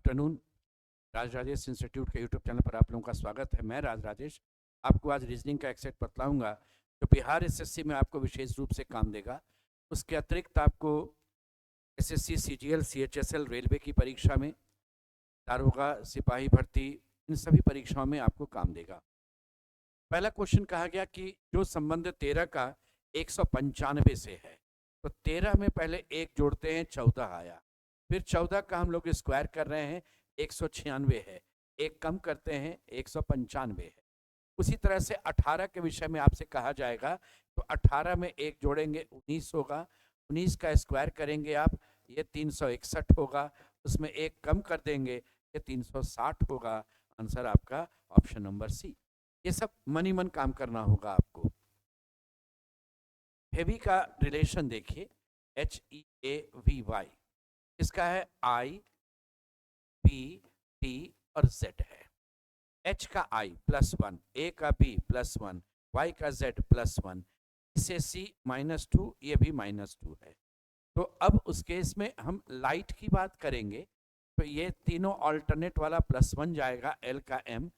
Afternoon. राज Rajesh institute के YouTube channel पर आप लोगों का स्वागत है। मैं राज राजेश आपको आज रीजनिंग का एक सेट बतलाऊंगा जो बिहार एसएससी में आपको विशेष रूप से काम देगा। उसके अतिरिक्त आपको एसएससी, सीजीएल, सीएचएसएल, रेलवे की परीक्षा में, दारोगा, सिपाही भर्ती, इन सभी परीक्षाओं में आपको काम देगा। पहला क्वेश्चन कहा गया कि जो संबंध 13 का 195 से है, तो 13 में पहले एक जोड़ते हैं, 14 आया। फिर 14 का हम लोग स्क्वायर कर रहे हैं, 196 है। एक कम करते हैं, 195 है। उसी तरह से 18 के विषय में आपसे कहा जाएगा, तो 18 में एक जोड़ेंगे, 19 होगा। 19 का स्क्वायर करेंगे आप, ये 361 होगा। उसमें एक कम कर देंगे, ये 360 होगा। आंसर आपका ऑप्शन नंबर सी। ये सब मन ही मन काम करना होगा आपको। हेवी का रिलेशन देखिए, HEAVY, इसका है I, B, T और Z है। H का I +1, A का B +1, Y का Z +1, इसे C -2, ये भी -2 है। तो अब उस केस में हम लाइट की बात करेंगे, तो ये तीनों ऑल्टरनेट वाला +1 जाएगा, L का M,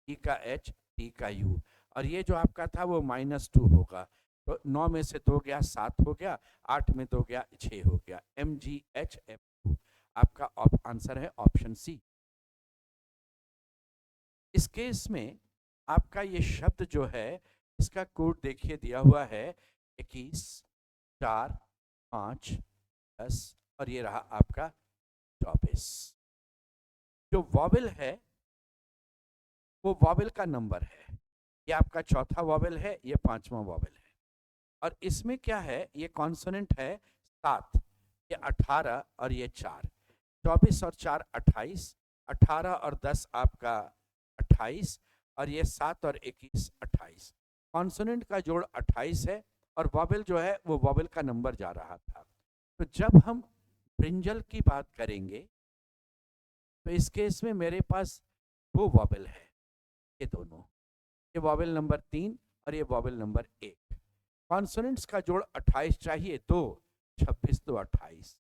E का H, T का U, और ये जो आपका था वो -2 होगा। तो 9 में से 2 गया, 7 हो गया, 8 में 2 गया, 6 हो गया। MGHM2 आपका आंसर है ऑप्शन सी। इस केस में आपका ये शब्द जो है, इसका कोड देखिए दिया हुआ है 21, 4, 5, 10 और ये रहा आपका 24। जो वॉवेल है वो वॉवेल का नंबर है। ये आपका चौथा वॉवेल है, ये पांचवा वॉवेल है। और इसमें क्या है, ये कॉन्सोनेंट है 7, ये 18 और ये 4। 24 और 4 28, 18 और 10 आपका 28, और ये 7 और 21 28। कॉन्सोनेंट का जोड़ 28 है और वॉवेल जो है वो वॉवेल का नंबर जा रहा था। तो जब हम ब्रिंजल की बात करेंगे, तो इस केस में मेरे पास दो वॉवेल है, ये दोनों, ये वॉवेल नंबर 3 और ये वॉवेल नंबर 1। कॉन्सोनेंट्स का जोड़ 28 चाहिए, 2, 26 तो 28,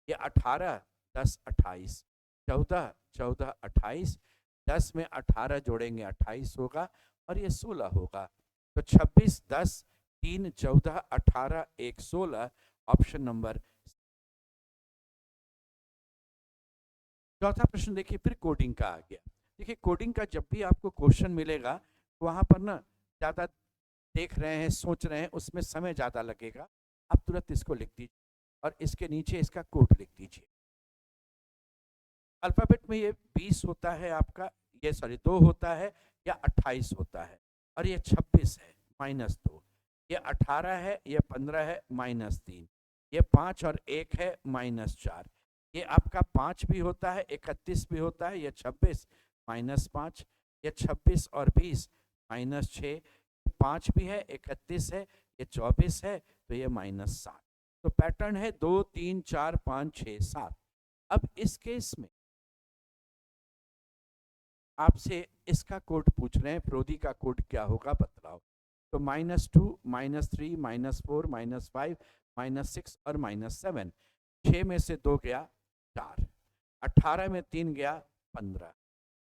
ये 18, 10 28, 14, 14 28, 10 में 18 जोड़ेंगे 28 होगा, और ये 16 होगा। तो 26, 10, 3, 14, 18, 1, 16, ऑप्शन नंबर। चौथा प्रश्न देखिए, फिर कोडिंग का आ गया। देखिए कोडिंग का जब भी आपको क्वेश्चन मिलेगा, तो वहां पर ना ज्यादा देख रहे हैं, सोच रहे हैं, उसमें समय ज़्यादा लगेगा। आप तुरंत इसको लिख दीजिए और इसके नीचे इसका कोड लिख दीजिए। अल्फाबेट में ये 20 होता है आपका, ये सॉरी 2 होता है, या 28 होता है, और ये 26 है -2, ये 18 है, ये 15 है -3, ये 5 और 1 है -4, ये आपका 5 भी होता है, 31 भी होता है, ये 26 -5, ये 26 और 20 -6, 5 भी है, 31 है, ये 24 है, तो ये -7। तो पैटर्न है 2, 3, 4, 5, 6, 7। अब इस केस में आपसे इसका कोड पूछ रहे हैं, प्रोदी का कोड क्या होगा बतलाओ। तो -2, -3, -4, -5, -6 और -7। 6 में से 2 गया 4, 18 में 3 गया 15,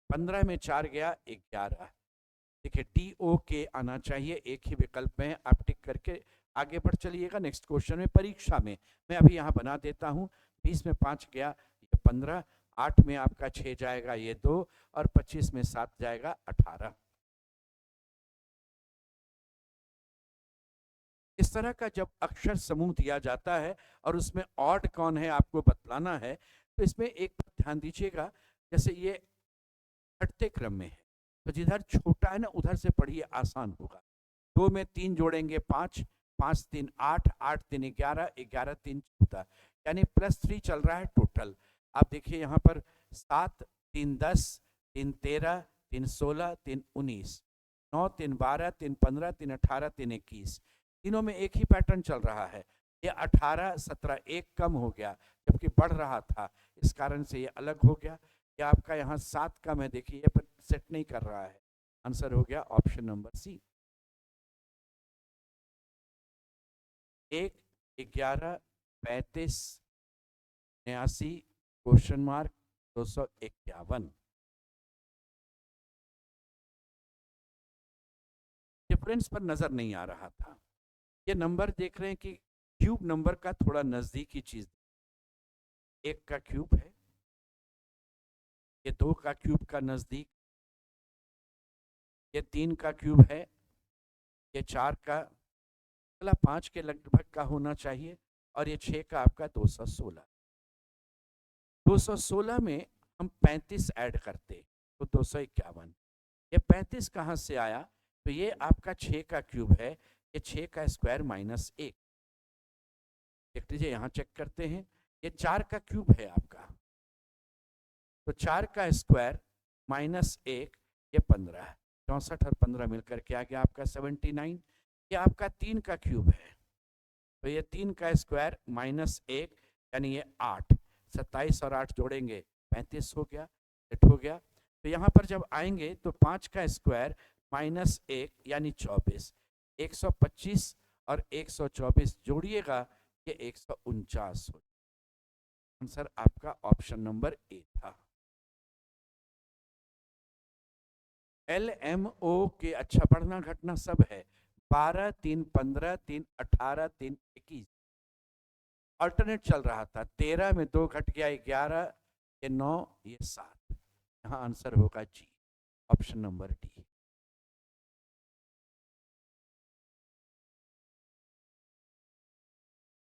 15 में 4 गया 11। देखिए DOK आना चाहिए, एक ही विकल्प में, आप टिक करके आगे बढ़ चलिएगा। नेक्स्ट क्वेश्चन में, परीक्षा में मैं अभी यहाँ बना देता हूँ। 20 में 5 गया, ये 15, 8 में आपका 6 जाएगा, ये 2, और 25 में 7 जाएगा, 18। इस तरह का जब अक्षर समूह दिया जाता है और उसमें ऑड कौन है आपको बतलाना है, तो इसमें एक ध्यान दीजिएगा, जैसे ये घटते क्रम में है, तो जिधर छोटा है ना उधर से पढ़िए, आसान होगा। 2 में 3 जोड़ेंगे 5, 5 3 8, 8 3 11, 11 3 14, यानी +3 चल रहा है टोटल। आप देखिए यहाँ पर 7 3 10, 3 13, 3 16, 3 19, 9 3 12, 3 15, 3 18, 3 21। तीनों में एक ही पैटर्न चल रहा है। ये 18 17 एक कम हो गया, जबकि बढ़ रहा था, इस कारण से ये अलग हो गया। या आपका यहाँ 7 कम है, देखिए ये पर सेट नहीं कर रहा है। आंसर हो गया option number c. 1, 11, 35, 89, question mark, 251। Difference पर नजर नहीं आ रहा था। ये नंबर देख रहे हैं कि क्यूब नंबर का थोड़ा नजदीकी चीज, 1 का क्यूब है, ये 2 का क्यूब का नजदीक, ये 3 का क्यूब है, ये 4 का, अगला 5 के लगभग का होना चाहिए, और ये 6 का आपका 216। 216 में हम 35 ऐड करते तो 251। ये 35 कहाँ से आया? तो ये आपका 6 का क्यूब है, ये 6 का स्क्वायर माइनस 1। देख लीजिए, यहाँ चेक करते हैं, ये 4 का क्यूब है आपका, तो 4 का स्क्वायर माइनस 1, ये 15। 64 और 15 मिलकर के आ गया आपका 79। ये आपका 3 का क्यूब है, तो ये 3 का स्क्वायर माइनस 1, यानी ये 8। 27 और 8 जोड़ेंगे 35 हो गया, सेट हो गया। तो यहाँ पर जब आएंगे तो 5 का स्क्वायर माइनस 1 यानी 24। 125 और 124 जोड़िएगा, ये 149 हो। आंसर आपका ऑप्शन नंबर ए था। LMO के अच्छा बढ़ना घटना सब है। 12, 3, 15, 3, 18, 3, 21 अल्टरनेट चल रहा था। 13 में 2 घट गया 11, ये 9, ये 7। यहाँ आंसर होगा जी, ऑप्शन नंबर डी।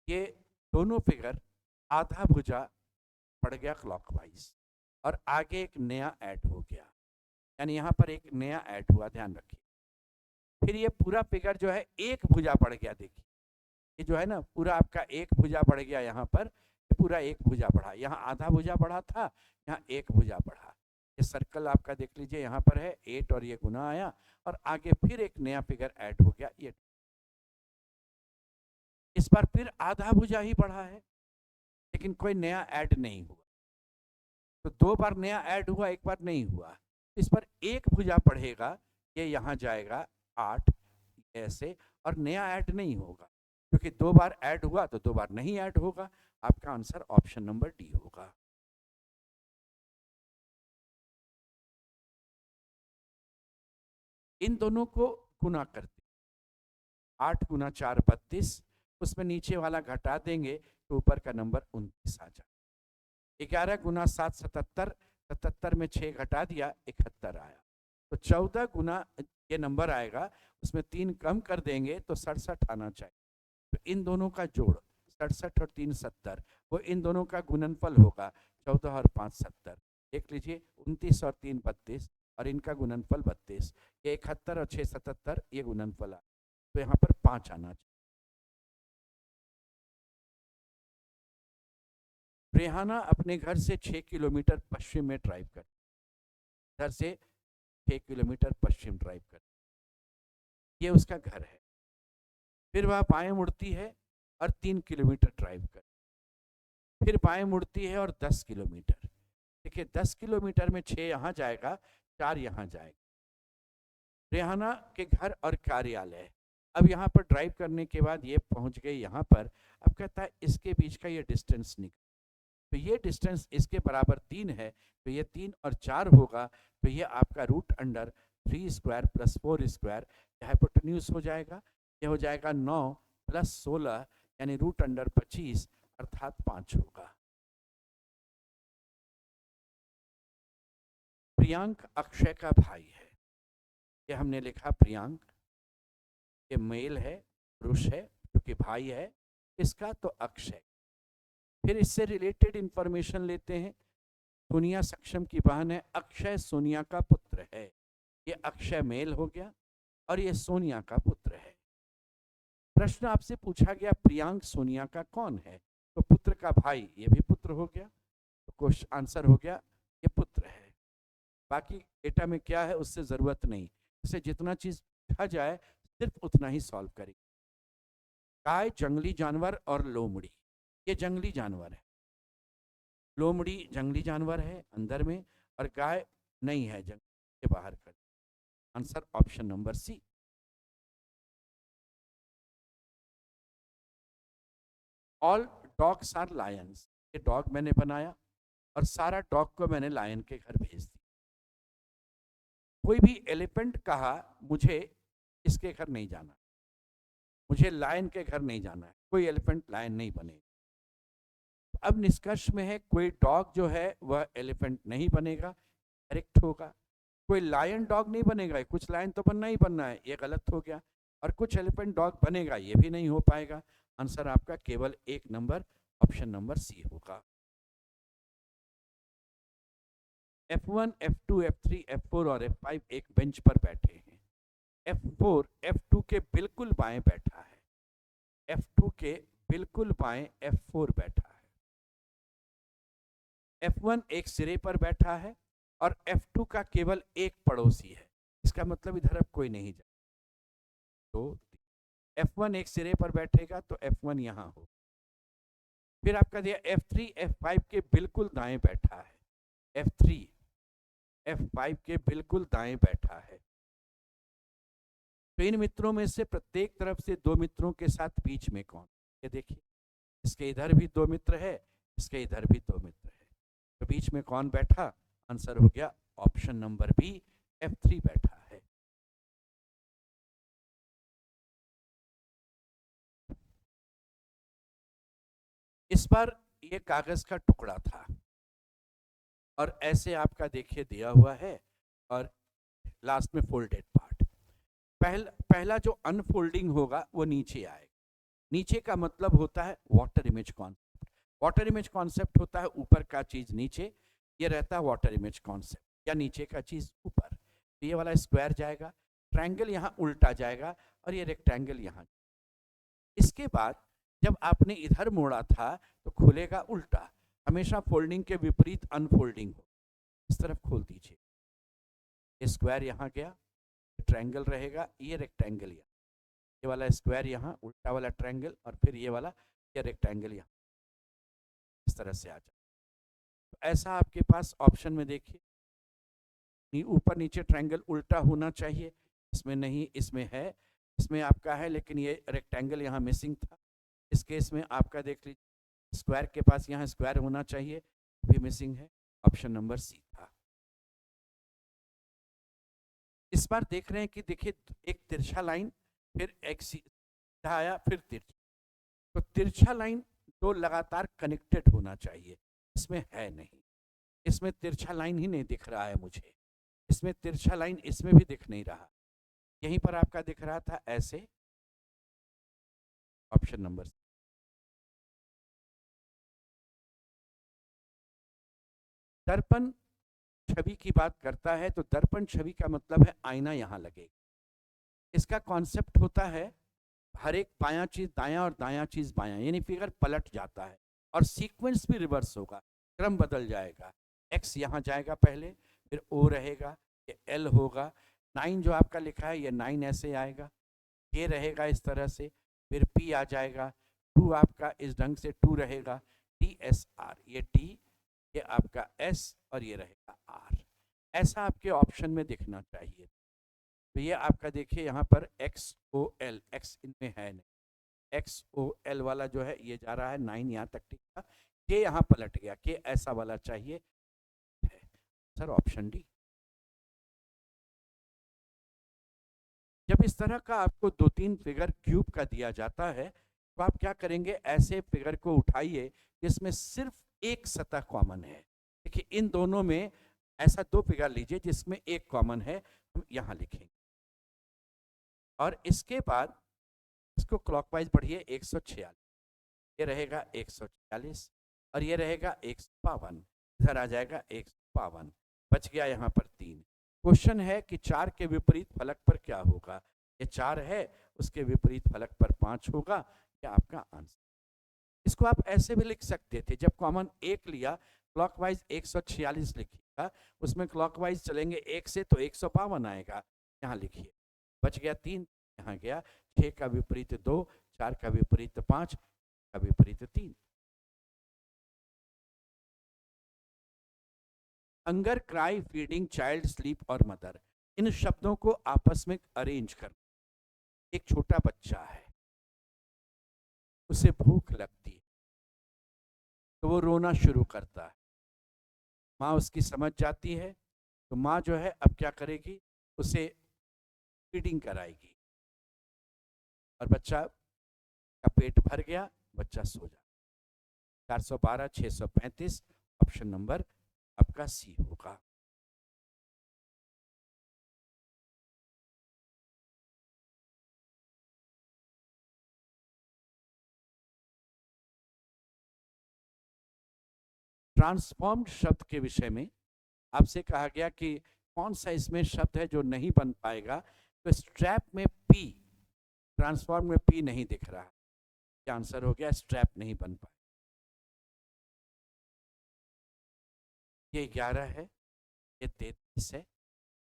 ये दोनों फिगर आधा भुजा पड़ गया क्लॉकवाइज, और आगे एक नया ऐड हो गया, यानी यहाँ पर एक नया ऐड हुआ, ध्यान रखिए। फिर ये पूरा फिगर जो है एक भुजा पड़ गया। देखिए, ये जो है ना पूरा आपका एक भुजा बढ़ गया, यहाँ पर पूरा एक भुजा बढ़ा, यहाँ आधा भुजा बढ़ा था, यहाँ एक भुजा बढ़ा। ये सर्कल आपका देख लीजिए, यहाँ पर है 8 और ये गुना आया, और आगे फिर एक नया फिगर ऐड हो गया, ये इस बार फिर आधा भुजा ही बढ़ा है, लेकिन कोई नया ऐड नहीं हुआ। तो 2 बार नया ऐड हुआ, 1 बार नहीं हुआ। इस पर एक भुजा बढ़ेगा, ये यहाँ जाएगा 8 ऐसे, और नया ऐड नहीं होगा, क्योंकि 2 बार ऐड हुआ तो 2 बार नहीं ऐड होगा। आपका आंसर ऑप्शन नंबर डी होगा। इन दोनों को गुना करते, 8 गुना 4 32, उसमें नीचे वाला घटा देंगे तो ऊपर का नंबर 29 आ जाए। 11 गुना 7 77, 77 में 6 घटा दिया 71 आया। तो 14 गुना ये नंबर आएगा, उसमें 3 कम कर देंगे तो 67 आना चाहिए। तो इन दोनों का जोड़ 67 और 3 70, वो इन दोनों का गुणनफल होगा 14 और 5 70। देख लीजिए, 29 और 3 32, और इनका गुणनफल 32। ये 71 और 6 77, ये गुणनफल आ, तो यहाँ पर 5 आना चाहिए। रेहाना अपने घर से 6 किलोमीटर पश्चिम में ड्राइव कर, घर से 6 किलोमीटर पश्चिम ड्राइव कर, ये उसका घर है। फिर वह बाएं मुड़ती है और 3 किलोमीटर ड्राइव कर, फिर बाएं मुड़ती है और 10 किलोमीटर। देखिए, 10 किलोमीटर में 6 यहाँ जाएगा, 4 यहाँ जाएगा। रेहाना के घर और कार्यालय, अब यहाँ पर ड्राइव करने के बाद ये पहुंच गए यहाँ पर। अब कहता है इसके बीच का ये डिस्टेंस निकल, तो ये डिस्टेंस इसके बराबर 3 है, तो ये 3 और 4 होगा, तो ये आपका root under 3 square plus 4 square hypotenuse हो जाएगा। ये हो जाएगा 9 प्लस 16, यानी रूट अंडर 25, अर्थात 5 होगा। प्रियांक अक्षय का भाई है, ये हमने लिखा प्रियांक, ये मेल है, पुरुष है, क्योंकि भाई है इसका, तो अक्षय। फिर इससे रिलेटेड इंफॉर्मेशन लेते हैं। सोनिया सक्षम की बहन है, अक्षय सोनिया का पुत्र है। ये अक्षय मेल हो गया, और ये सोनिया का पुत्र है। प्रश्न आपसे पूछा गया प्रियांक सोनिया का कौन है, तो पुत्र का भाई, ये भी पुत्र हो गया, तो क्वेश्चन आंसर हो गया ये पुत्र है। बाकी डेटा में क्या है उससे जरूरत नहीं, इसे जितना चीज पूछा जाए सिर्फ उतना ही सॉल्व करें। गाय जंगली जानवर और लोमड़ी, ये जंगली जानवर है, लोमड़ी जंगली जानवर है अंदर में, और गाय नहीं है, जंगल के बाहर कर। Answer option number c. All dogs are lions, ये डॉग मैंने बनाया, और सारा डॉग को मैंने लायन के घर भेज दिया। कोई भी एलिफेंट कहा मुझे इसके घर नहीं जाना, मुझे लायन के घर नहीं जाना है, कोई एलिफेंट लायन नहीं बनेगा। अब निष्कर्ष में है कोई डॉग जो है वह एलिफेंट नहीं बनेगा, करेक्ट होगा। कोई लायन डॉग नहीं बनेगा, कुछ लायन तो बनना ही बनना है, ये गलत हो गया। और कुछ एलिफेंट डॉग बनेगा, ये भी नहीं हो पाएगा। आंसर आपका केवल एक नंबर, ऑप्शन नंबर सी होगा। F1, F2, F3, F4 और F5 एक बेंच पर बैठे हैं। F4 F2 के बिल्कुल बाएं बैठा है, F2 के बिल्कुल बाएं F4 बैठा है। F1 एक सिरे पर बैठा है और F2 का केवल एक पड़ोसी है, इसका मतलब इधर अब कोई नहीं जाए। तो F1 एक सिरे पर बैठेगा तो F1 यहां हो। फिर आपका दिया F3 F5 के बिल्कुल दाएं बैठा है, F3 F5 के बिल्कुल दाएं बैठा है। तो इन मित्रों में से प्रत्येक तरफ से दो मित्रों के साथ बीच में कौन, ये देखिए, इसके इधर भी दो मित्र है, इसके इधर भी दो मित्र है, तो बीच में कौन बैठा? आंसर हो गया ऑप्शन नंबर बी, F3 बैठा है। इस बार ये कागज का टुकड़ा था और ऐसे आपका देखिए दिया हुआ है और लास्ट में फोल्डेड पार्ट। पहला जो अनफोल्डिंग होगा वो नीचे आएगा। नीचे का मतलब होता है water image concept. Water image concept होता है ऊपर का चीज नीचे, ये रहता है वाटर इमेज कॉन्सेप्ट, या नीचे का चीज ऊपर। तो ये वाला स्क्वायर जाएगा, ट्रायंगल यहाँ उल्टा जाएगा और ये रेक्टेंगल यहाँ। इसके बाद जब आपने इधर मोड़ा था तो खुलेगा उल्टा, हमेशा फोल्डिंग के विपरीत अनफोल्डिंग हो। इस तरफ खोल दीजिए, ये स्क्वायर यहाँ गया, ट्रायंगल रहेगा, ये रेक्टेंगल यहाँ, ये वाला स्क्वायर यहाँ, उल्टा वाला ट्रायंगल, और फिर ये वाला ये रेक्टेंगल यहाँ, इस तरह से आ जाए। तो ऐसा आपके पास ऑप्शन में देखिए, ऊपर नीचे ट्रायंगल उल्टा होना चाहिए, इसमें नहीं, इसमें है, इसमें आपका है, लेकिन ये रेक्टेंगल यहाँ मिसिंग था। इस केस में आपका देख लीजिए, स्क्वायर के पास यहाँ स्क्वायर होना चाहिए, भी मिसिंग है, ऑप्शन नंबर सी था। इस बार देख रहे हैं कि देखिए एक तिरछा लाइन, फिर एक सीधा आया, फिर तिरछा। तो तिरछा लाइन दो लगातार कनेक्टेड होना चाहिए, इसमें है नहीं, इसमें तिरछा लाइन ही नहीं दिख रहा है मुझे, इसमें तिरछा लाइन इसमें भी दिख नहीं रहा, यहीं पर आपका दिख रहा था ऐसे, ऑप्शन नंबर। दर्पण छवि की बात करता है, तो दर्पण छवि का मतलब है आईना यहां लगेगा। इसका कॉन्सेप्ट होता है हर एक बायां चीज दायां और दायां चीज बायां, यानी फिगर पलट जाता है और सीक्वेंस भी रिवर्स होगा, क्रम बदल जाएगा। एक्स यहाँ जाएगा पहले, फिर ओ रहेगा, ये एल होगा, 9 जो आपका लिखा है ये 9 ऐसे आएगा, ये रहेगा इस तरह से, फिर पी आ जाएगा, 2 आपका इस ढंग से 2 रहेगा, टी एस आर, ये टी, ये आपका एस और ये रहेगा आर। ऐसा आपके ऑप्शन में दिखना चाहिए। तो ये आपका देखिए यहाँ पर एक्स ओ एल, एक्स इनमें है नहीं, एक्स ओ एल वाला जो है ये जा रहा है 9 यहाँ तक टिका, के यहाँ पलट गया, के ऐसा वाला चाहिए है। Sir option D. जब इस तरह का आपको 2-3 फिगर क्यूब का दिया जाता है तो आप क्या करेंगे, ऐसे फिगर को उठाइए जिसमें सिर्फ एक सतह कॉमन है। देखिए इन दोनों में ऐसा 2 फिगर लीजिए जिसमें एक कॉमन है, हम यहाँ लिखेंगे, और इसके बाद इसको क्लॉकवाइज बढ़िए 146, ये रहेगा 146 और ये रहेगा 152, इधर आ जाएगा 152, बच गया यहाँ पर 3। क्वेश्चन है कि 4 के विपरीत फलक पर क्या होगा, ये 4 है, उसके विपरीत फलक पर 5 होगा, क्या आपका आंसर। इसको आप ऐसे भी लिख सकते थे, जब कॉमन 1 लिया क्लॉकवाइज 146 लिखिएगा, उसमें क्लॉकवाइज चलेंगे 1 से तो 152 आएगा, यहाँ लिखिए, बच गया 3, यहाँ गया 6 का विपरीत 2, 4 का विपरीत 5, का विपरीत 3। Hunger, cry, feeding, child, sleep और मदर, इन शब्दों को आपस में अरेंज कर। एक छोटा बच्चा है, उसे भूख लगती है तो वो रोना शुरू करता है, माँ उसकी समझ जाती है, तो माँ जो है अब क्या करेगी, उसे फीडिंग कराएगी और बच्चा का पेट भर गया, बच्चा सो जाए। 412 635 ऑप्शन नंबर आपका सी होगा। ट्रांसफॉर्म्ड शब्द के विषय में आपसे कहा गया कि कौन सा इसमें शब्द है जो नहीं बन पाएगा, तो स्ट्रैप में पी, ट्रांसफॉर्म में पी नहीं दिख रहा, क्या आंसर हो गया, स्ट्रैप नहीं बन पाए। ये 11 है, ये 33 है,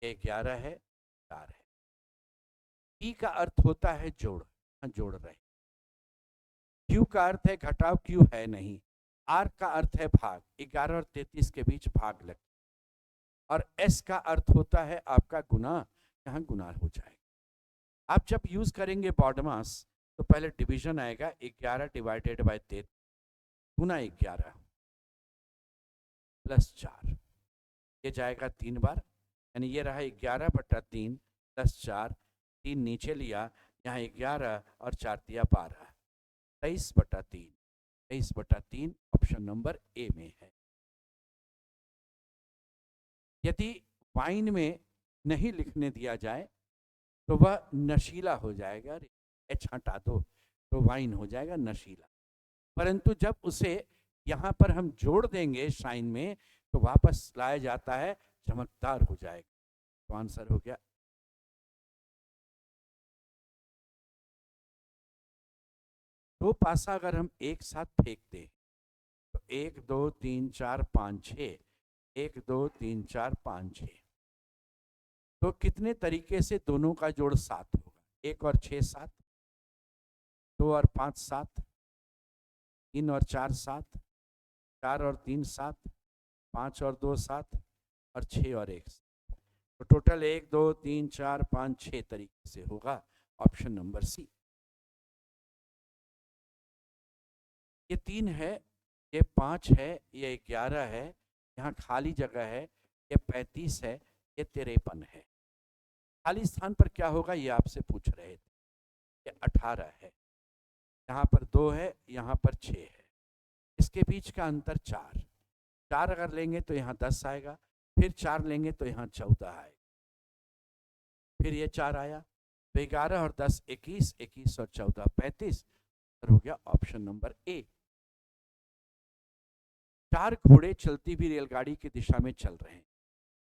ये 11 है, 4 है। पी का अर्थ होता है जोड़, जोड़ रहे। क्यू का अर्थ है घटाव, क्यू है नहीं। आर का अर्थ है भाग, 11 और 33 के बीच भाग लग। और एस का अर्थ होता है आपका गुना, यहाँ गुना हो जाएगा। आप जब यूज करेंगे बॉडमास तो पहले डिवीजन आएगा, 11 डिवाइडेड बाय 33 गुना 11 प्लस 4, ये जाएगा 3 बार, यानी ये रहा 11/3 प्लस 4, 3 नीचे लिया, यहाँ 11 और 4 दिया 12, 23/3, 23/3 ऑप्शन नंबर ए में है। यदि वाइन में नहीं लिखने दिया जाए तो वह नशीला हो जाएगा, एच हटा दो तो वाइन हो जाएगा नशीला। परंतु जब उसे यहाँ पर हम जोड़ देंगे साइन में तो वापस लाया जाता है, चमकदार हो जाएगा। तो आंसर हो गया। दो पासा अगर हम एक साथ फेंक दें तो 1 2 3 4 5 6, 1 2 3 4 5 6, तो कितने तरीके से दोनों का जोड़ 7 होगा? 1 और 6 7, 2 और 5 7, 3 और 4 7, 4 और 3 7, 5 और 2 7 और 6 और 1 7, तो टोटल 1 2 3 4 5 6 तरीके से होगा, ऑप्शन नंबर सी। ये 3 है, ये 5 है, ये 11 है, यहाँ खाली जगह है, ये 35 है, ये 53 है। खाली स्थान पर क्या होगा ये आपसे पूछ रहे थे। ये 18 है, यहाँ पर 2 है, यहाँ पर 6 है, इसके बीच का अंतर 4, 4 अगर लेंगे तो यहाँ 10 आएगा, फिर 4 लेंगे तो यहाँ 14 आएगा, फिर ये 4 आया, तो 11 और 10 21, 21 और 14 35, हो गया ऑप्शन नंबर ए। 4 घोड़े चलती हुई रेलगाड़ी की दिशा में चल रहे हैं।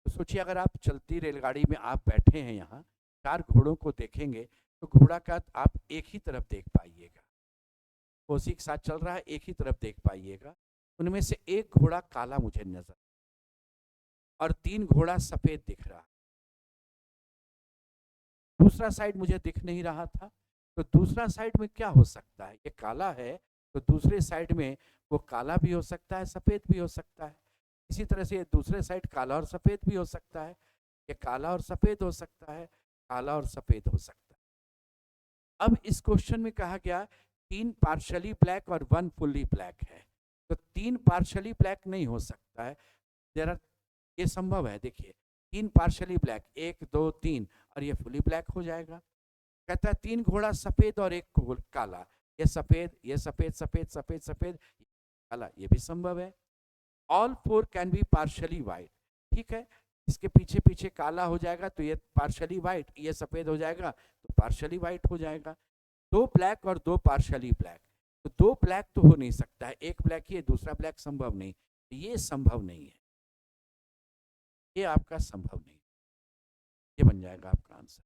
तो सोचिए अगर आप चलती रेलगाड़ी में आप बैठे हैं, यहाँ 4 घोड़ों को देखेंगे तो घोड़ा का आप एक ही तरफ देख पाइएगा, उसी के साथ चल रहा है, एक ही तरफ देख पाइएगा। उनमें से एक घोड़ा काला मुझे नजर और 3 घोड़ा सफेद दिख रहा, दूसरा साइड मुझे दिख नहीं रहा था, तो दूसरा साइड में क्या हो सकता है? ये काला है तो दूसरे साइड में वो काला भी हो सकता है, सफेद भी हो सकता है। इसी तरह से ये दूसरे साइड काला और सफेद भी हो सकता है, ये काला और सफेद हो सकता है, काला और सफेद हो सकता है। अब इस क्वेश्चन में कहा गया 3 पार्शली ब्लैक और 1 फुल्ली ब्लैक है, तो 3 पार्शली ब्लैक नहीं हो सकता है, ये संभव है। देखिए 3 पार्शली ब्लैक, 1 2 3 और ये फुली ब्लैक हो जाएगा। कहता है 3 घोड़ा सफेद और 1 काला, ये सफेद, ये सफेद, सफेद सफेद सफेद काला, ये भी संभव है। All 4 can be partially white, ठीक है, इसके पीछे पीछे काला हो जाएगा तो ये पार्शली वाइट, ये सफेद हो जाएगा तो पार्शली वाइट हो जाएगा। 2 ब्लैक और 2 पार्शली ब्लैक, तो 2 ब्लैक तो हो नहीं सकता है, 1 ब्लैक ही है, दूसरा ब्लैक संभव नहीं, ये संभव नहीं है, ये आपका संभव नहीं, ये बन जाएगा आपका आंसर।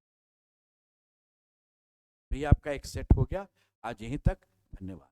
तो ये आपका एक सेट हो गया। आज यहीं तक, धन्यवाद।